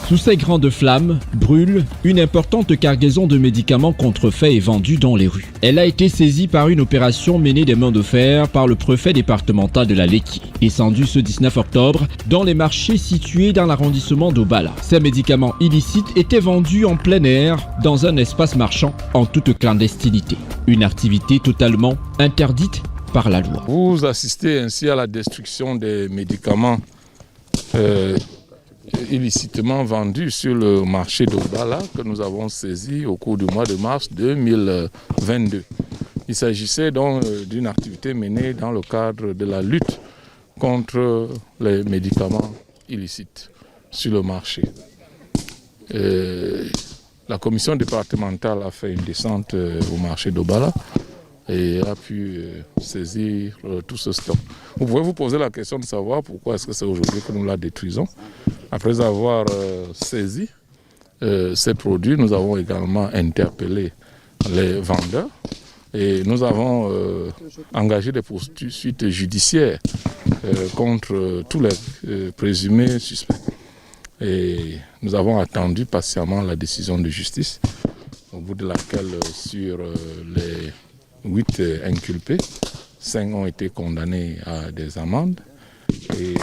Sous ces grandes flammes, brûle une importante cargaison de médicaments contrefaits et vendus dans les rues. Elle a été saisie par une opération menée des mains de fer par le préfet départemental de la Lekki, descendu ce 19 octobre dans les marchés situés dans l'arrondissement d'Obala. Ces médicaments illicites étaient vendus en plein air dans un espace marchand en toute clandestinité. Une activité totalement interdite par la loi. Vous assistez ainsi à la destruction des médicaments illicitement vendus sur le marché d'Obala que nous avons saisi au cours du mois de mars 2022. Il s'agissait donc d'une activité menée dans le cadre de la lutte contre les médicaments illicites sur le marché. La commission départementale a fait une descente au marché d'Obala et a pu saisir tout ce stock. Vous pouvez vous poser la question de savoir pourquoi est-ce que c'est aujourd'hui que nous la détruisons. Après avoir saisi ces produits, nous avons également interpellé les vendeurs et nous avons engagé des poursuites judiciaires contre tous les présumés suspects. Et nous avons attendu patiemment la décision de justice, au bout de laquelle sur les 8 inculpés, 5 ont été condamnés à des amendes et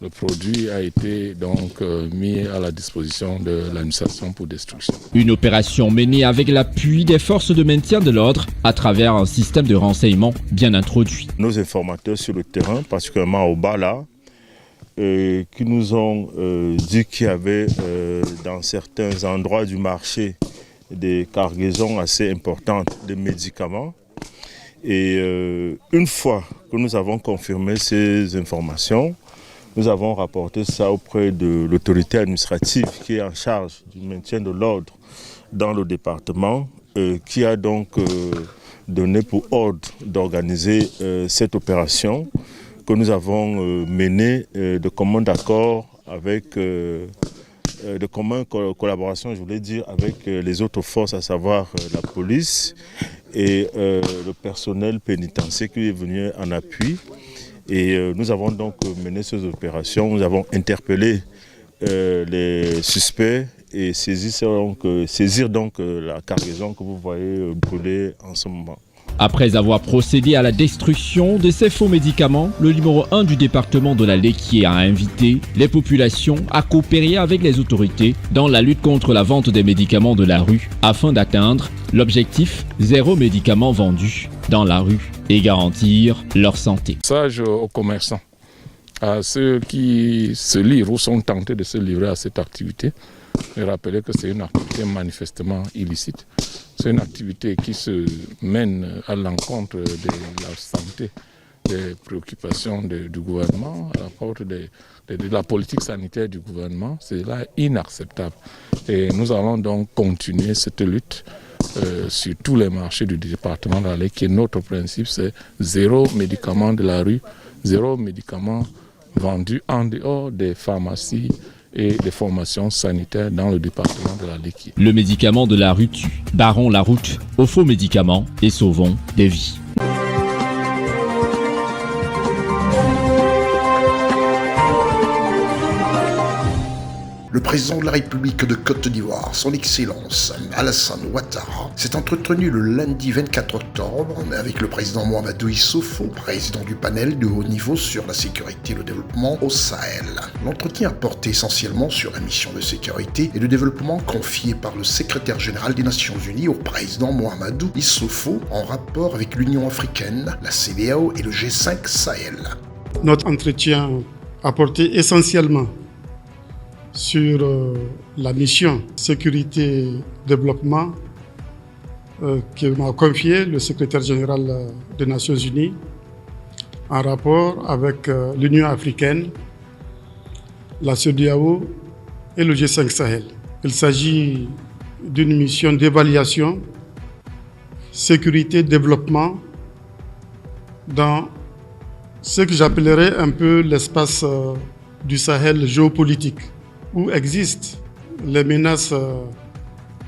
le produit a été donc mis à la disposition de l'administration pour destruction. Une opération menée avec l'appui des forces de maintien de l'ordre à travers un système de renseignement bien introduit. Nos informateurs sur le terrain, particulièrement au Bala, qui nous ont dit qu'il y avait dans certains endroits du marché des cargaisons assez importantes de médicaments. Et une fois que nous avons confirmé ces informations, nous avons rapporté ça auprès de l'autorité administrative qui est en charge du maintien de l'ordre dans le département, qui a donc donné pour ordre d'organiser cette opération que nous avons menée de commun accord avec, de commun collaboration, je voulais dire, avec les autres forces, à savoir la police et le personnel pénitentiaire qui est venu en appui. Et nous avons donc mené ces opérations, nous avons interpellé les suspects et saisir donc la cargaison que vous voyez brûler en ce moment. Après avoir procédé à la destruction de ces faux médicaments, le numéro 1 du département de la Lekki a invité les populations à coopérer avec les autorités dans la lutte contre la vente des médicaments de la rue afin d'atteindre l'objectif zéro médicament vendu dans la rue et garantir leur santé. Message aux commerçants, à ceux qui se livrent ou sont tentés de se livrer à cette activité, et rappeler que c'est une activité manifestement illicite. C'est une activité qui se mène à l'encontre de la santé, des préoccupations du gouvernement, à la porte de la politique sanitaire du gouvernement. C'est là inacceptable. Et nous allons donc continuer cette lutte sur tous les marchés du département de la Lekki. Notre principe, c'est zéro médicament de la rue, zéro médicament vendu en dehors des pharmacies et des formations sanitaires dans le département de la Lekki. Le médicament de la rue tue. Barrons la route aux faux médicaments et sauvons des vies. Le président de la République de Côte d'Ivoire, son Excellence Alassane Ouattara, s'est entretenu le lundi 24 octobre avec le président Mahamadou Issoufou, président du panel de haut niveau sur la sécurité et le développement au Sahel. L'entretien a porté essentiellement sur la mission de sécurité et de développement confiée par le secrétaire général des Nations Unies au président Mahamadou Issoufou en rapport avec l'Union africaine, la CEDEAO et le G5 Sahel. Notre entretien a porté essentiellement sur la mission sécurité-développement que m'a confié le secrétaire général des Nations Unies en rapport avec l'Union africaine, la CEDEAO et le G5 Sahel. Il s'agit d'une mission d'évaluation, sécurité-développement dans ce que j'appellerais un peu l'espace du Sahel géopolitique, où existent les menaces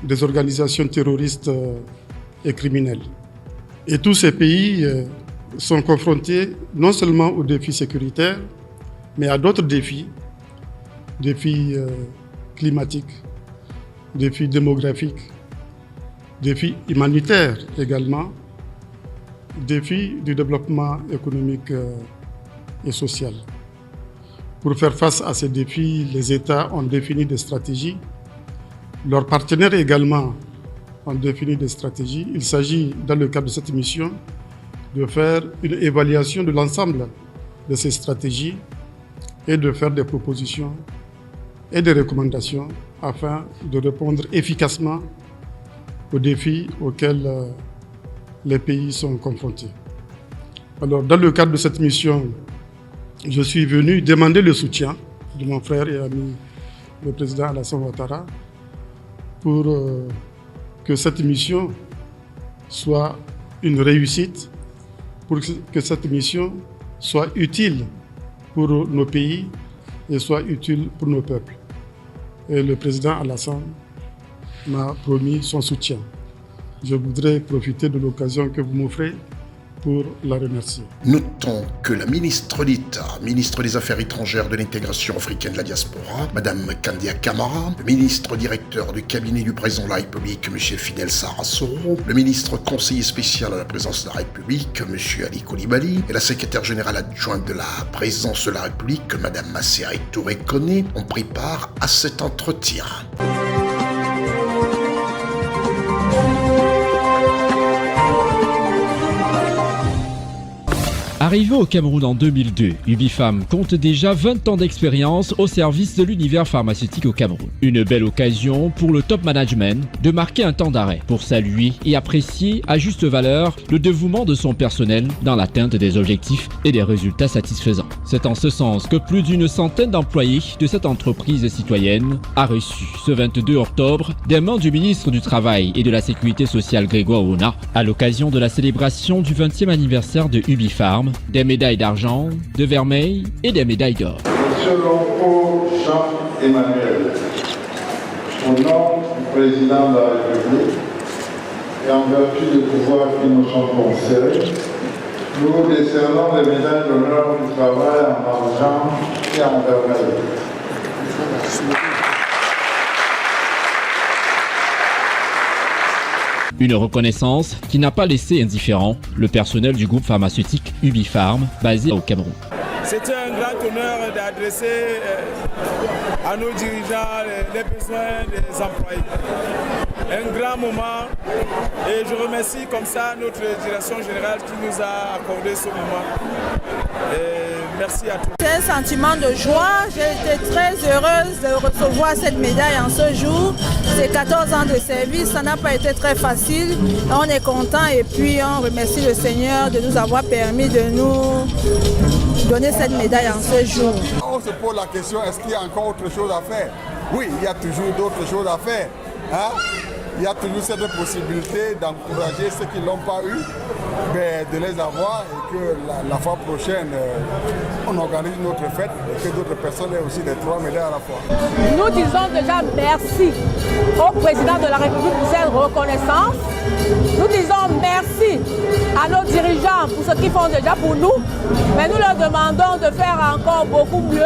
des organisations terroristes et criminelles. Et tous ces pays sont confrontés non seulement aux défis sécuritaires, mais à d'autres défis climatiques, défis démographiques, défis humanitaires également, défis du développement économique et social. Pour faire face à ces défis, les États ont défini des stratégies. Leurs partenaires également ont défini des stratégies. Il s'agit, dans le cadre de cette mission, de faire une évaluation de l'ensemble de ces stratégies et de faire des propositions et des recommandations afin de répondre efficacement aux défis auxquels les pays sont confrontés. Alors, dans le cadre de cette mission, je suis venu demander le soutien de mon frère et ami, le président Alassane Ouattara, pour que cette mission soit une réussite, pour que cette mission soit utile pour nos pays et soit utile pour nos peuples. Et le président Alassane m'a promis son soutien. Je voudrais profiter de l'occasion que vous m'offrez pour la remercier. Notons que la ministre d'État, ministre des Affaires étrangères, de l'intégration africaine de la diaspora, Madame Kandia Camara, le ministre directeur du cabinet du président de la République, M. Fidel Sarasoro, le ministre conseiller spécial à la présidence de la République, M. Ali Koulibaly, et la secrétaire générale adjointe de la présidence de la République, Madame Masséré Touré Koné, ont pris part à cet entretien. Arrivé au Cameroun en 2002, Ubifam compte déjà 20 ans d'expérience au service de l'univers pharmaceutique au Cameroun. Une belle occasion pour le top management de marquer un temps d'arrêt pour saluer et apprécier à juste valeur le dévouement de son personnel dans l'atteinte des objectifs et des résultats satisfaisants. C'est en ce sens que plus d'une centaine d'employés de cette entreprise citoyenne a reçu ce 22 octobre des mains du ministre du Travail et de la Sécurité sociale Grégoire Ona à l'occasion de la célébration du 20e anniversaire de Ubifam, des médailles d'argent, de vermeil et des médailles d'or. Monsieur Lompo Jean-Emmanuel, au nom du président de la République et en vertu des pouvoirs qui nous sont conférés, nous vous décernons les médailles d'honneur du travail en argent et en vermeil. Une reconnaissance qui n'a pas laissé indifférent le personnel du groupe pharmaceutique Ubifam basé au Cameroun. C'est un grand honneur d'adresser à nos dirigeants les besoins des employés. Un grand moment et je remercie comme ça notre direction générale qui nous a accordé ce moment. Et merci à tous. C'est un sentiment de joie. J'ai été très heureuse de recevoir cette médaille en ce jour. C'est 14 ans de service, ça n'a pas été très facile. On est content et puis on remercie le Seigneur de nous avoir permis de nous donner cette médaille en ce jour. On se pose la question, est-ce qu'il y a encore autre chose à faire? Oui, il y a toujours d'autres choses à faire. Il y a toujours cette possibilité d'encourager ceux qui ne l'ont pas eu, de les avoir et que la fois prochaine, on organise une autre fête et que d'autres personnes aient aussi des 3 médailles à la fois. Nous disons déjà merci au président de la République pour cette reconnaissance. Nous disons merci à nos dirigeants pour ce qu'ils font déjà pour nous, mais nous leur demandons de faire encore beaucoup mieux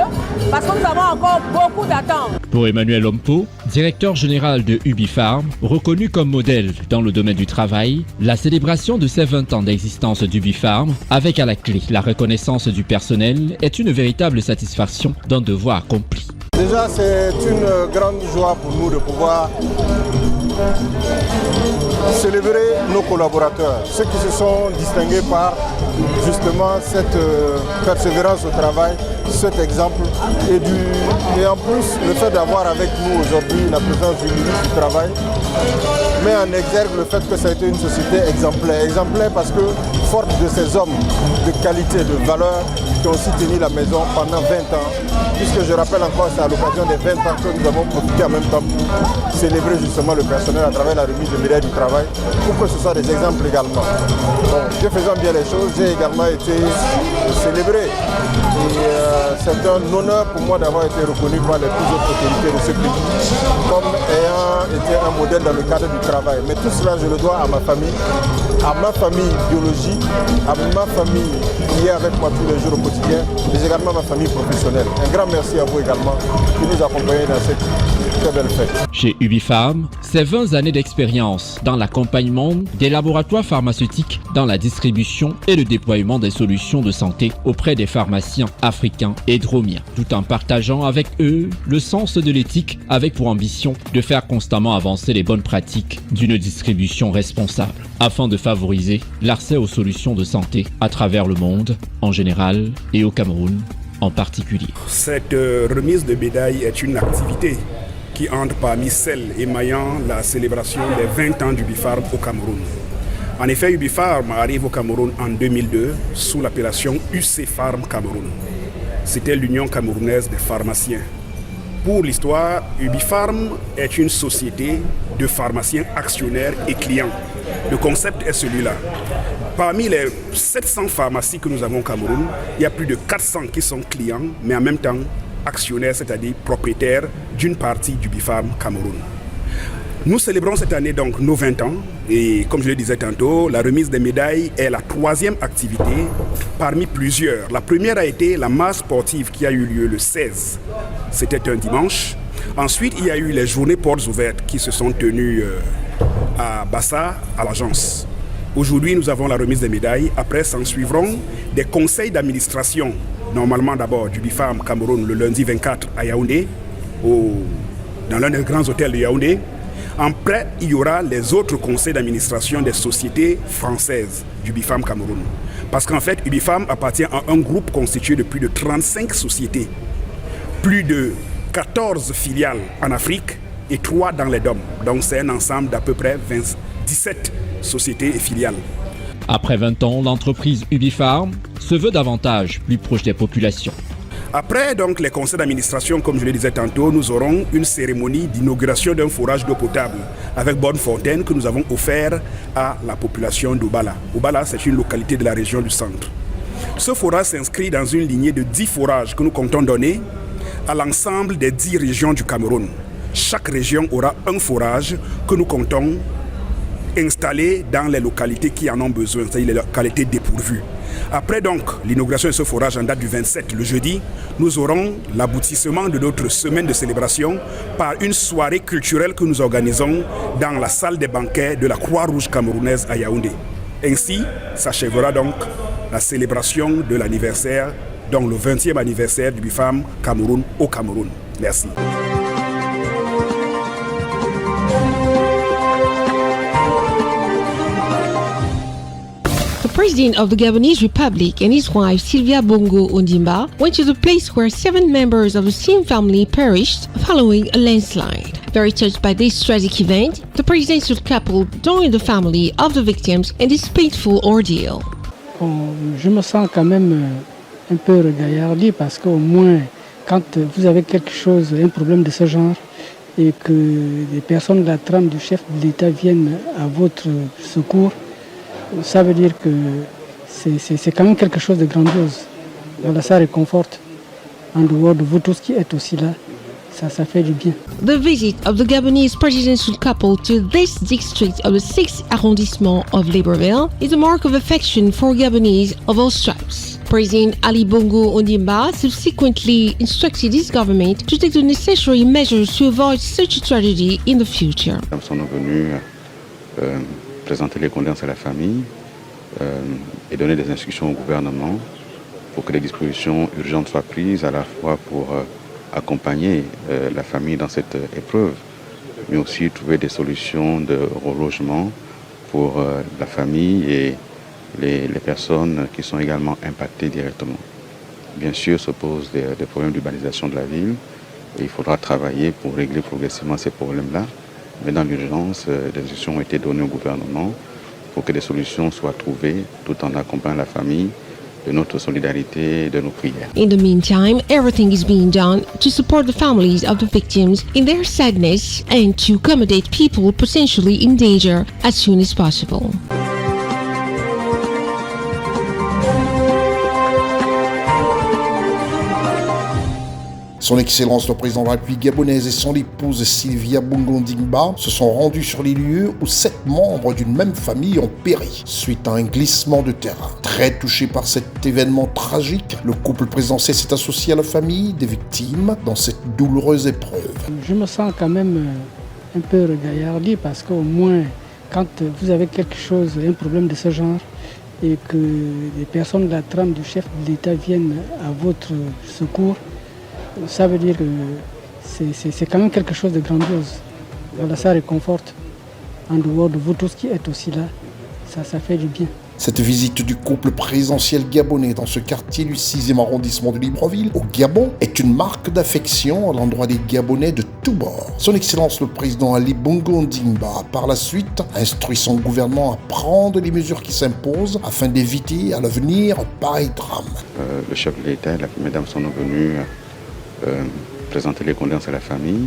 parce que nous avons encore beaucoup d'attentes. Pour Emmanuel Lompo, directeur général de Ubifam, reconnu comme modèle dans le domaine du travail, la célébration de ces 20 ans d'existence d'Ubifam, avec à la clé la reconnaissance du personnel, est une véritable satisfaction d'un devoir accompli. Déjà, c'est une grande joie pour nous de pouvoir célébrer nos collaborateurs, ceux qui se sont distingués par justement cette persévérance au travail, cet exemple et en plus le fait d'avoir avec nous aujourd'hui la présence du ministre du Travail met en exergue le fait que ça a été une société exemplaire. Exemplaire parce que forte de ces hommes de qualité, de valeur qui ont aussi tenu la maison pendant 20 ans, puisque je rappelle encore, c'est à l'occasion des 20 ans que nous avons profité en même temps pour célébrer justement le personnel à travers la remise de médailles du travail, pour que ce soit des exemples également. Bon, Dieu faisant bien les choses, j'ai également été célébré. Et c'est un honneur pour moi d'avoir été reconnu par les plus hautes autorités de ce pays comme ayant été un modèle dans le cadre du travail. Mais tout cela, je le dois à ma famille biologique, à ma famille qui est avec moi tous les jours au quotidien, mais également à ma famille professionnelle. Un grand merci à vous également qui nous accompagnez dans cette très belle fête. Chez Ubifarm, c'est 20 années d'expérience dans l'accompagnement des laboratoires pharmaceutiques dans la distribution et le déploiement des solutions de santé auprès des pharmaciens africains et dromiens, tout en partageant avec eux le sens de l'éthique avec pour ambition de faire constamment avancer les bonnes pratiques d'une distribution responsable afin de favoriser l'accès aux solutions de santé à travers le monde en général et au Cameroun en particulier. Cette remise de médailles est une activité qui entre parmi celles émaillant la célébration des 20 ans d'Ubifarm au Cameroun. En effet, Ubifarm arrive au Cameroun en 2002 sous l'appellation UC Pharm Cameroun. C'était l'Union camerounaise des pharmaciens. Pour l'histoire, Ubifarm est une société de pharmaciens actionnaires et clients. Le concept est celui-là. Parmi les 700 pharmacies que nous avons au Cameroun, il y a plus de 400 qui sont clients, mais en même temps actionnaires, c'est-à-dire propriétaires d'une partie d'Ubifarm Cameroun. Nous célébrons cette année donc nos 20 ans et comme je le disais tantôt, la remise des médailles est la troisième activité parmi plusieurs. La première a été la marche sportive qui a eu lieu le 16. C'était un dimanche. Ensuite, il y a eu les journées portes ouvertes qui se sont tenues à Bassa, à l'agence. Aujourd'hui, nous avons la remise des médailles. Après, s'en suivront des conseils d'administration. Normalement d'abord du Ubifarm Cameroun le lundi 24 à Yaoundé, dans l'un des grands hôtels de Yaoundé. Après, il y aura les autres conseils d'administration des sociétés françaises du Ubifarm Cameroun. Parce qu'en fait, Ubifarm appartient à un groupe constitué de plus de 35 sociétés, plus de 14 filiales en Afrique et 3 dans les DOM. Donc c'est un ensemble d'à peu près 17 sociétés et filiales. Après 20 ans, l'entreprise Ubifarm se veut davantage plus proche des populations. Après donc les conseils d'administration, comme je le disais tantôt, nous aurons une cérémonie d'inauguration d'un forage d'eau potable avec Bonne Fontaine que nous avons offert à la population d'Obala. Obala, c'est une localité de la région du centre. Ce forage s'inscrit dans une lignée de 10 forages que nous comptons donner à l'ensemble des 10 régions du Cameroun. Chaque région aura un forage que nous comptons installer dans les localités qui en ont besoin, c'est-à-dire les localités dépourvues. Après donc l'inauguration de ce forage en date du 27, le jeudi, nous aurons l'aboutissement de notre semaine de célébration par une soirée culturelle que nous organisons dans la salle des banquets de la Croix-Rouge camerounaise à Yaoundé. Ainsi s'achèvera donc la célébration de l'anniversaire, donc le 20e anniversaire du Ubifarm Cameroun au Cameroun. Merci. The President of the Gabonese Republic and his wife Sylvia Bongo Ondimba went to the place where 7 members of the same family perished following a landslide. Very touched by this tragic event, the presidential couple joined the family of the victims in this painful ordeal. Je me sens quand même un peu regaillardi parce qu'au moins, quand vous avez quelque chose, un problème de ce genre, et que des personnes de la trame du chef de l'État viennent à votre secours, ça veut dire que c'est quand même quelque chose de grandiose. Voilà, ça réconforte. En dehors de vous tous qui êtes aussi là, ça fait du bien. The visit of the Gabonese presidential couple to this district of the 6th arrondissement of Libreville is a mark of affection for Gabonese of all stripes. President Ali Bongo Ondimba subsequently instructed his government to take the necessary measures to avoid such a tragedy in the future. Nous sommes venus présenter les condoléances à la famille et donner des instructions au gouvernement pour que les dispositions urgentes soient prises à la fois pour accompagner la famille dans cette épreuve, mais aussi trouver des solutions de relogement pour la famille et les personnes qui sont également impactées directement. Bien sûr, se posent des problèmes d'urbanisation de la ville et il faudra travailler pour régler progressivement ces problèmes-là. Mais dans l'urgence, des instructions ont été données au gouvernement pour que des solutions soient trouvées tout en accompagnant la famille de notre solidarité et de nos prières. In the meantime, everything is being done to support the families of the victims in their sadness and to accommodate people potentially in danger as soon as possible. Son Excellence le président de la République gabonaise et son épouse Sylvia Bongo Ondimba se sont rendus sur les lieux où 7 membres d'une même famille ont péri suite à un glissement de terrain. Très touché par cet événement tragique, le couple présidentiel s'est associé à la famille des victimes dans cette douloureuse épreuve. Je me sens quand même un peu regaillardi parce qu'au moins, quand vous avez quelque chose, un problème de ce genre, et que des personnes de la trame du chef de l'État viennent à votre secours, ça veut dire que c'est quand même quelque chose de grandiose. Voilà, ça réconforte. En dehors de vous tous qui êtes aussi là, ça fait du bien. Cette visite du couple présidentiel gabonais dans ce quartier du 6e arrondissement de Libreville, au Gabon, est une marque d'affection à l'endroit des Gabonais de tous bords. Son Excellence le président Ali Bongo Ondimba a par la suite instruit son gouvernement à prendre les mesures qui s'imposent afin d'éviter à l'avenir un pareil drame. Le chef de l'État et la première dame sont venus présenter les condoléances à la famille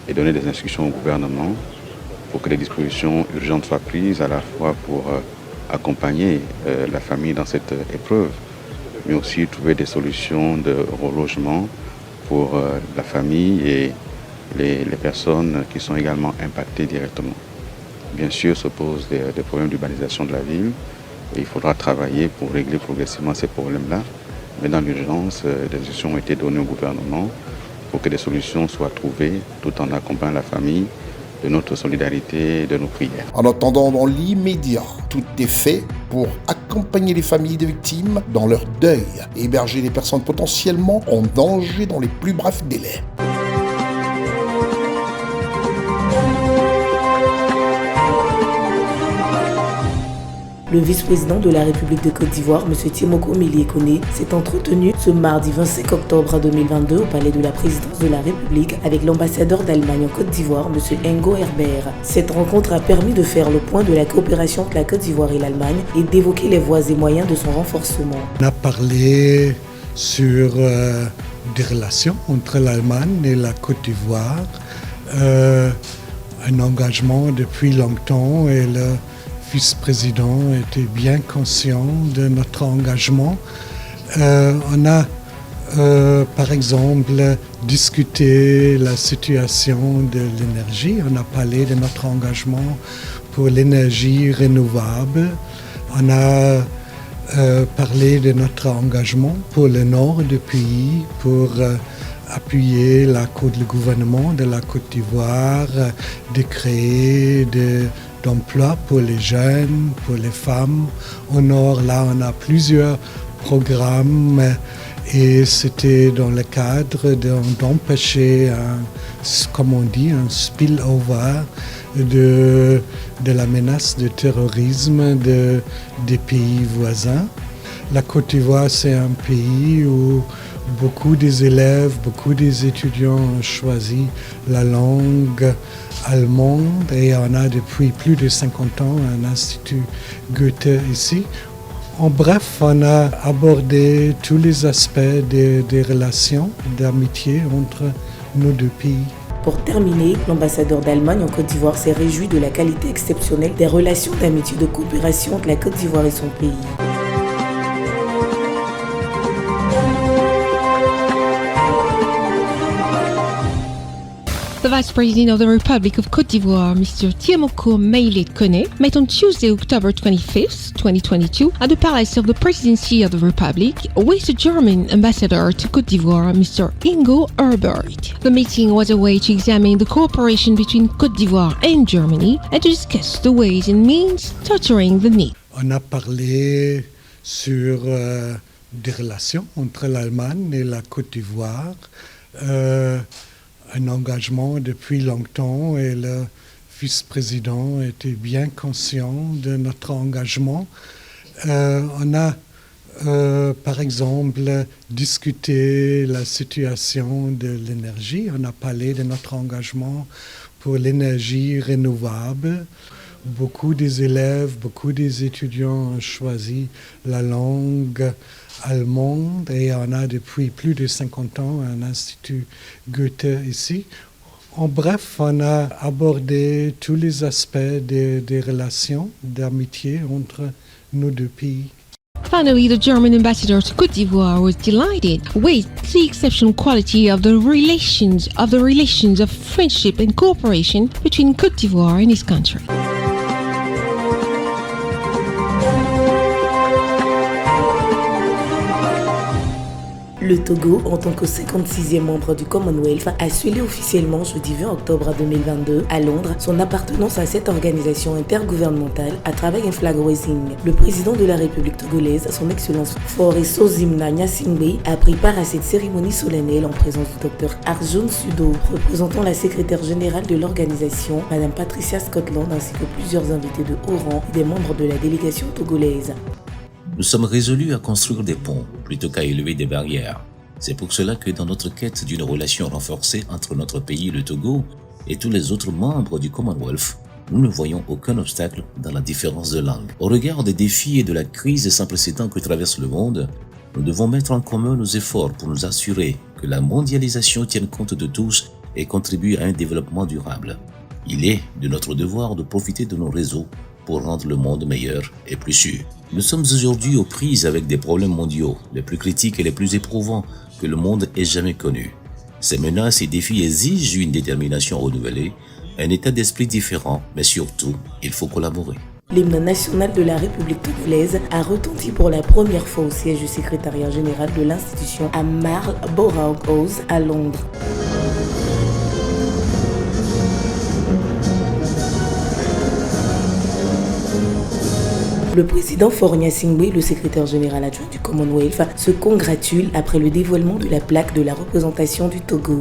et donner des instructions au gouvernement pour que les dispositions urgentes soient prises à la fois pour accompagner la famille dans cette épreuve, mais aussi trouver des solutions de relogement pour la famille et les personnes qui sont également impactées directement. Bien sûr, se posent des problèmes d'urbanisation de la ville et il faudra travailler pour régler progressivement ces problèmes-là. Mais dans l'urgence, des instructions ont été données au gouvernement pour que des solutions soient trouvées tout en accompagnant la famille de notre solidarité et de nos prières. En attendant, dans l'immédiat, tout est fait pour accompagner les familles des victimes dans leur deuil et héberger les personnes potentiellement en danger dans les plus brefs délais. Le vice-président de la République de Côte d'Ivoire, M. Tiemoko Mélié-Koné, s'est entretenu ce mardi 25 octobre 2022 au palais de la présidence de la République avec l'ambassadeur d'Allemagne en Côte d'Ivoire, M. Ingo Herbert. Cette rencontre a permis de faire le point de la coopération entre la Côte d'Ivoire et l'Allemagne et d'évoquer les voies et moyens de son renforcement. On a parlé sur des relations entre l'Allemagne et la Côte d'Ivoire, un engagement depuis longtemps et le vice-président était bien conscient de notre engagement. On a, par exemple, discuté la situation de l'énergie. On a parlé de notre engagement pour l'énergie renouvelable. On a parlé de notre engagement pour le nord du pays, pour appuyer le gouvernement de la Côte d'Ivoire, de créer d'emplois pour les jeunes, pour les femmes. Au nord, là, on a plusieurs programmes et c'était dans le cadre d'empêcher, comme on dit, un spillover de la menace de terrorisme des pays voisins. La Côte d'Ivoire, c'est un pays où beaucoup des élèves, beaucoup des étudiants ont choisi la langue allemande et on a depuis plus de 50 ans un institut Goethe ici. En bref, on a abordé tous les aspects des relations d'amitié entre nos deux pays. Pour terminer, l'ambassadeur d'Allemagne en Côte d'Ivoire s'est réjoui de la qualité exceptionnelle des relations d'amitié et de coopération entre la Côte d'Ivoire et son pays. The Vice President of the Republic of Côte d'Ivoire, Mr. Tiemoko Mélié-Koné, met on Tuesday, October 25th, 2022, at the Palace of the Presidency of the Republic with the German ambassador to Côte d'Ivoire, Mr. Ingo Herbert. The meeting was a way to examine the cooperation between Côte d'Ivoire and Germany and to discuss the ways and means touching the need. On a parlé sur des relations entre l'Allemagne et la Côte d'Ivoire. Un engagement depuis longtemps et le vice-président était bien conscient de notre engagement. On a, par exemple, discuté la situation de l'énergie. On a parlé de notre engagement pour l'énergie renouvelable. Beaucoup des élèves, beaucoup des étudiants ont choisi la langue allemande et on a depuis plus de 50 ans un institut Goethe ici. En bref, on a abordé tous les aspects des relations d'amitié entre nos deux pays. Finally, the German ambassador to Côte d'Ivoire was delighted with the exceptional quality of the relations of friendship and cooperation between Côte d'Ivoire and his country. Le Togo, en tant que 56e membre du Commonwealth, a scellé officiellement jeudi 20 octobre 2022 à Londres son appartenance à cette organisation intergouvernementale à travers un flag raising. Le président de la République togolaise, son Excellence Faure Sozimna Gnassingbé, a pris part à cette cérémonie solennelle en présence du Dr Arjun Sudo, représentant la secrétaire générale de l'organisation, Madame Patricia Scotland, ainsi que plusieurs invités de haut rang et des membres de la délégation togolaise. Nous sommes résolus à construire des ponts plutôt qu'à élever des barrières. C'est pour cela que dans notre quête d'une relation renforcée entre notre pays, le Togo, et tous les autres membres du Commonwealth, nous ne voyons aucun obstacle dans la différence de langue. Au regard des défis et de la crise sans précédent que traverse le monde, nous devons mettre en commun nos efforts pour nous assurer que la mondialisation tienne compte de tous et contribue à un développement durable. Il est de notre devoir de profiter de nos réseaux pour rendre le monde meilleur et plus sûr. Nous sommes aujourd'hui aux prises avec des problèmes mondiaux, les plus critiques et les plus éprouvants que le monde ait jamais connus. Ces menaces et défis exigent une détermination renouvelée, un état d'esprit différent, mais surtout, il faut collaborer. L'hymne national de la République togolaise a retenti pour la première fois au siège du secrétariat général de l'institution à Marlborough House à Londres. Le président Faure Gnassingbé, le secrétaire général adjoint du Commonwealth, se congratule après le dévoilement de la plaque de la représentation du Togo.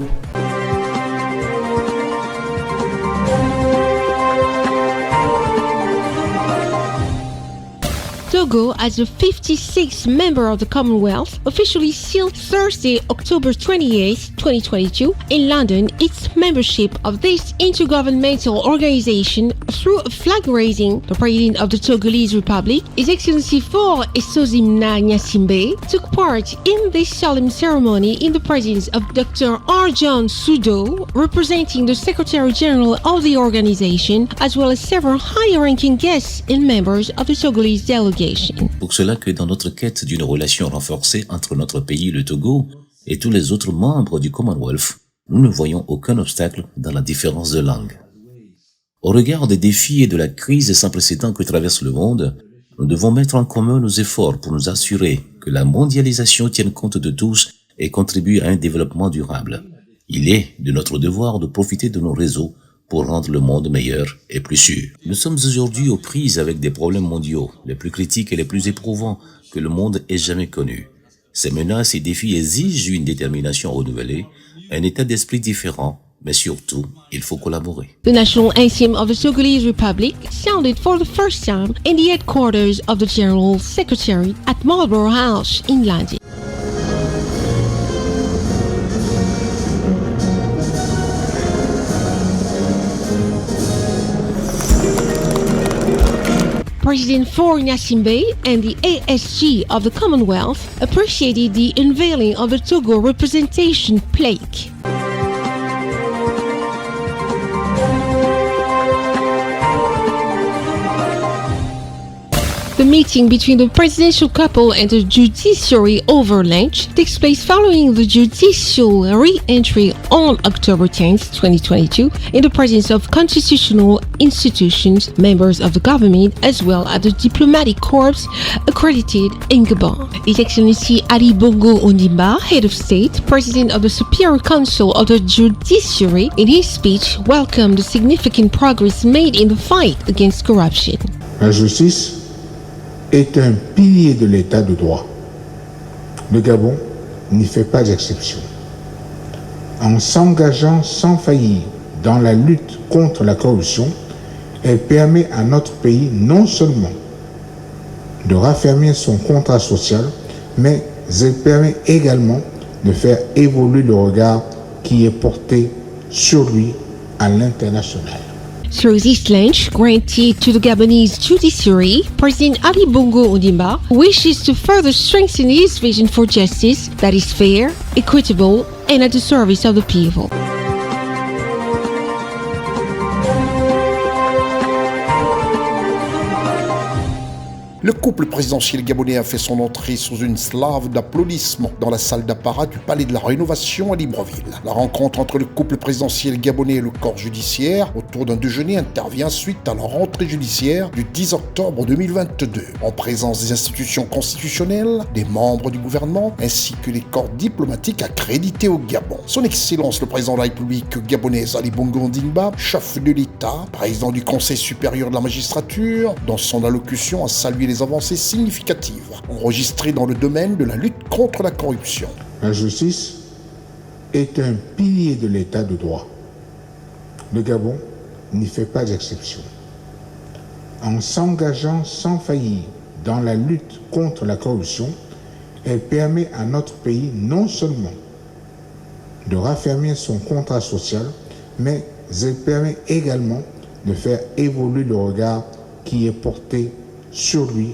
Togo, as the 56th member of the Commonwealth, officially sealed Thursday, October 28, 2022, in London, its membership of this intergovernmental organization through a flag raising. The President of the Togolese Republic, His Excellency Faure Sozimna Gnassingbé, took part in this solemn ceremony in the presence of Dr. Arjun Sudo, representing the Secretary General of the organization, as well as several high-ranking guests and members of the Togolese delegation. Pour cela que dans notre quête d'une relation renforcée entre notre pays, le Togo, et tous les autres membres du Commonwealth, nous ne voyons aucun obstacle dans la différence de langue. Au regard des défis et de la crise sans précédent que traverse le monde, nous devons mettre en commun nos efforts pour nous assurer que la mondialisation tienne compte de tous et contribue à un développement durable. Il est de notre devoir de profiter de nos réseaux pour rendre le monde meilleur et plus sûr. Nous sommes aujourd'hui aux prises avec des problèmes mondiaux, les plus critiques et les plus éprouvants que le monde ait jamais connus. Ces menaces et défis exigent une détermination renouvelée, un état d'esprit différent, mais surtout, il faut collaborer. The national anthem of the Togolese Republic sounded for the first time in the headquarters of the General Secretary at Marlborough House in London. President Faure Gnassingbé and the ASG of the Commonwealth appreciated the unveiling of the Togo representation plaque. The meeting between the presidential couple and the judiciary over lunch takes place following the judicial re-entry on October 10, 2022, in the presence of constitutional institutions, members of the government, as well as the diplomatic corps accredited in Gabon. His Excellency Ali Bongo Ondimba, Head of State, President of the Superior Council of the Judiciary, in his speech welcomed the significant progress made in the fight against corruption. La justice est un pilier de l'état de droit. Le Gabon n'y fait pas exception. En s'engageant sans faillir dans la lutte contre la corruption, elle permet à notre pays non seulement de raffermir son contrat social, mais elle permet également de faire évoluer le regard qui est porté sur lui à l'international. Through this lunch granted to the Gabonese judiciary, President Ali Bongo Ondimba wishes to further strengthen his vision for justice that is fair, equitable, and at the service of the people. Le couple présidentiel gabonais a fait son entrée sous une slave d'applaudissements dans la salle d'apparat du Palais de la Rénovation à Libreville. La rencontre entre le couple présidentiel gabonais et le corps judiciaire autour d'un déjeuner intervient suite à la rentrée judiciaire du 10 octobre 2022, en présence des institutions constitutionnelles, des membres du gouvernement ainsi que les corps diplomatiques accrédités au Gabon. Son Excellence le président de la République gabonaise Ali Bongo Ondimba, chef de l'État, président du Conseil supérieur de la magistrature, dans son allocution a salué les avancées significatives enregistrées dans le domaine de la lutte contre la corruption. La justice est un pilier de l'état de droit. Le Gabon n'y fait pas exception. En s'engageant sans faillir dans la lutte contre la corruption, elle permet à notre pays non seulement de raffermir son contrat social, mais elle permet également de faire évoluer le regard qui est porté sur lui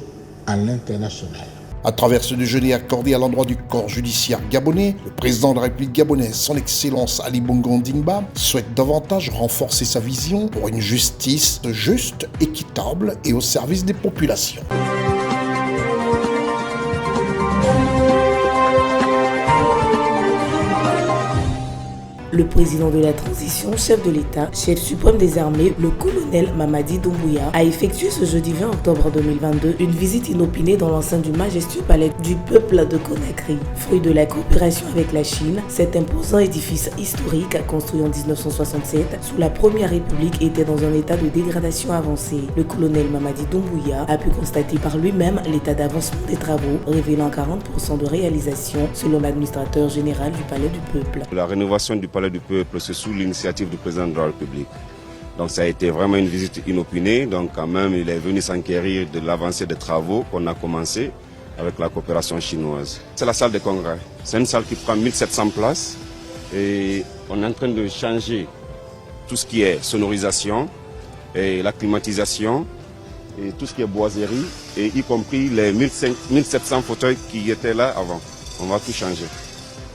à l'international. À travers ce déjeuner accordé à l'endroit du corps judiciaire gabonais, le président de la République gabonaise, son Excellence Ali Bongo Ondimba, souhaite davantage renforcer sa vision pour une justice juste, équitable et au service des populations. Le président de la transition, chef de l'État, chef suprême des armées, le colonel Mamadi Doumbouya, a effectué ce jeudi 20 octobre 2022 une visite inopinée dans l'enceinte du majestueux palais du peuple de Conakry. Fruit de la coopération avec la Chine, cet imposant édifice historique, construit en 1967 sous la Première République, était dans un état de dégradation avancée. Le colonel Mamadi Doumbouya a pu constater par lui-même l'état d'avancement des travaux, révélant 40% de réalisation selon l'administrateur général du palais du peuple. La rénovation du palais du peuple, c'est sous l'initiative du président de la République. Donc ça a été vraiment une visite inopinée. Donc quand même, il est venu s'enquérir de l'avancée des travaux qu'on a commencé avec la coopération chinoise. C'est la salle de congrès. C'est une salle qui prend 1700 places et on est en train de changer tout ce qui est sonorisation et la climatisation et tout ce qui est boiserie et y compris les 1700 fauteuils qui étaient là avant. On va tout changer.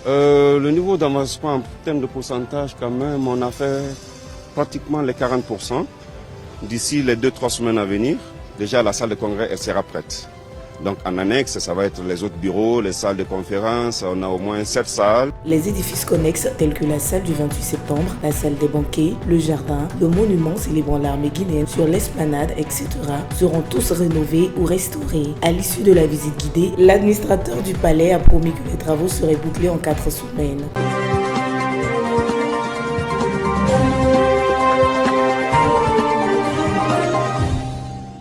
Le niveau d'avancement en termes de pourcentage, quand même, on a fait pratiquement les 40%. D'ici les 2-3 semaines à venir, déjà la salle de congrès elle sera prête. Donc en annexe, ça va être les autres bureaux, les salles de conférence, on a au moins 7 salles. Les édifices connexes tels que la salle du 28 septembre, la salle des banquets, le jardin, le monument célébrant l'armée guinéenne sur l'esplanade, etc. seront tous rénovés ou restaurés. À l'issue de la visite guidée, l'administrateur du palais a promis que les travaux seraient bouclés en 4 semaines.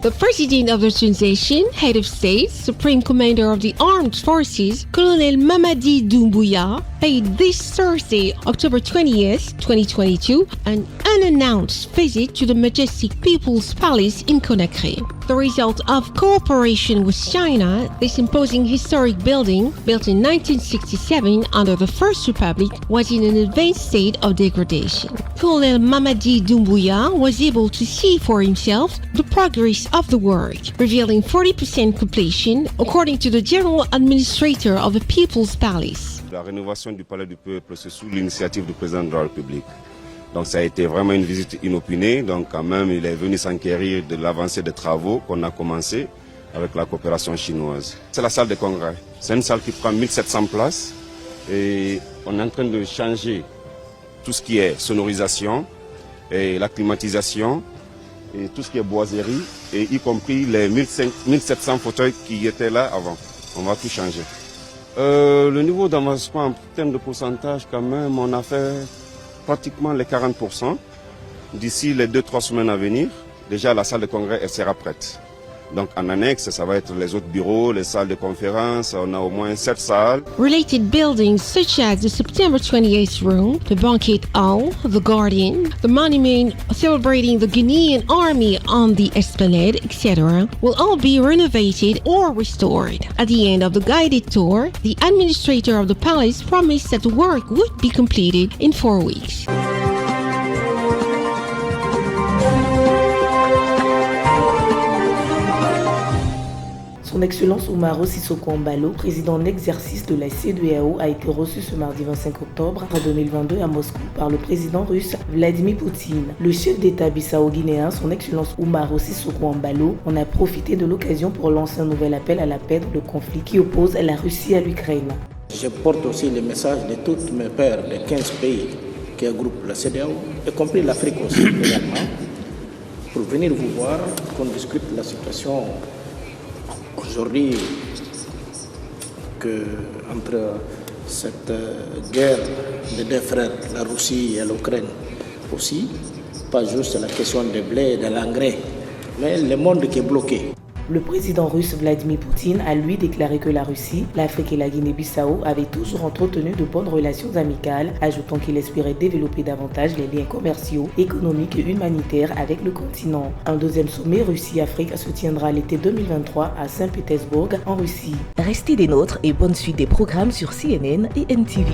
The President of the Transition, Head of State, Supreme Commander of the Armed Forces, Colonel Mamadi Doumbouya, paid this Thursday, October 20th, 2022, an unannounced visit to the majestic People's Palace in Conakry. The result of cooperation with China, this imposing historic building, built in 1967 under the First Republic, was in an advanced state of degradation. Colonel Mamadi Doumbouya was able to see for himself the progress of the work, revealing 40% completion, according to the General Administrator of the People's Palace. La rénovation du Palais du Peuple, c'est sous l'initiative du président de la République. Donc ça a été vraiment une visite inopinée. Donc quand même, il est venu s'enquérir de l'avancée des travaux qu'on a commencé avec la coopération chinoise. C'est la salle de congrès. C'est une salle qui prend 1700 places et on est en train de changer tout ce qui est sonorisation et la climatisation et tout ce qui est boiserie et y compris les 1700 fauteuils qui étaient là avant. On va tout changer. Le niveau d'avancement en termes de pourcentage, quand même, on a fait pratiquement les 40%. D'ici les 2-3 semaines à venir, déjà la salle de congrès elle sera prête. Donc en annexe, ça va être les autres bureaux, les salles de conférence, on a au moins 7 salles. Related buildings such as the September 28th Room, the Banquet Hall, the Guardian, the monument celebrating the Guinean Army on the Esplanade, etc. will all be renovated or restored. At the end of the guided tour, the administrator of the palace promised that the work would be completed in 4 weeks. Son Son Excellence Umaro Sissoko Embalo, président en exercice de la CEDEAO, a été reçu ce mardi 25 octobre 2022 à Moscou par le président russe Vladimir Poutine. Le chef d'État bissau-guinéen, son Excellence Umaro Sissoko Embalo, en a profité de l'occasion pour lancer un nouvel appel à la paix dans le conflit qui oppose la Russie à l'Ukraine. Je porte aussi le message de tous mes pairs des 15 pays qui regroupent la CEDEAO, y compris l'Afrique aussi également, pour venir vous voir, qu'on discute la situation aujourd'hui entre cette guerre des deux frères, la Russie et l'Ukraine aussi, pas juste la question des blés et de l'engrais, mais le monde qui est bloqué. Le président russe Vladimir Poutine a lui déclaré que la Russie, l'Afrique et la Guinée-Bissau avaient toujours entretenu de bonnes relations amicales, ajoutant qu'il espérait développer davantage les liens commerciaux, économiques et humanitaires avec le continent. Un deuxième sommet Russie-Afrique se tiendra l'été 2023 à Saint-Pétersbourg en Russie. Restez des nôtres et bonne suite des programmes sur CNN et NTV.